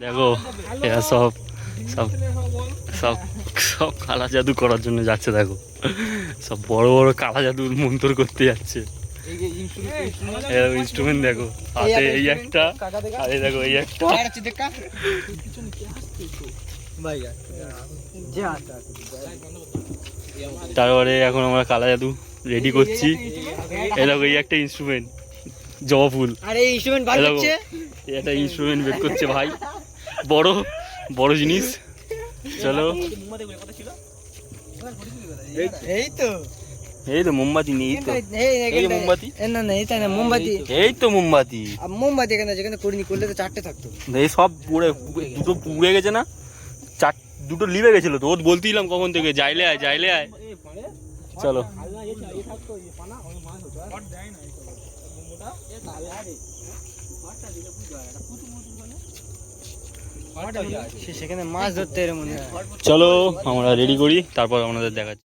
দেখো এরা সব সব সব সব কালা জাদু করার জন্য যাচ্ছে। দেখো সব বড় বড় কালা জাদুর মন্তর করতে যাচ্ছে। ইনস্ট্রুমেন্ট দেখো, হাতে এই একটা, আর এই দেখো এই একটা। তারপরে এখন আমরা কালা জাদু রেডি করছি। এই দেখো এই একটা ইনস্ট্রুমেন্ট, জবা ফুল। আরে ইনস্ট্রুমেন্ট ভাই হচ্ছে, এটা ইনস্ট্রুমেন্ট বের করছে ভাই, বড় বড় জিনিস। চলো এই তো এই তো মোমবাতি নেই তো, এই যে মোমবাতি, না না এটা না মোমবাতি, এই তো মোমবাতি। মোমবাতি এখানে যেখানে করিনি, করলে তো চারটে থাকতো। এই সব পুড়ে, দুটো পুড়ে গেছে না, দুটো লিভে গেছিল তো। ও বলতেইলাম কখন থেকে যাইলে আয় যাইলে আয়। চলো সেখানে মাছ ধরতে এর মনে হয়। চলো আমরা রেডি করি, তারপর আপনাদের দেখাচ্ছি।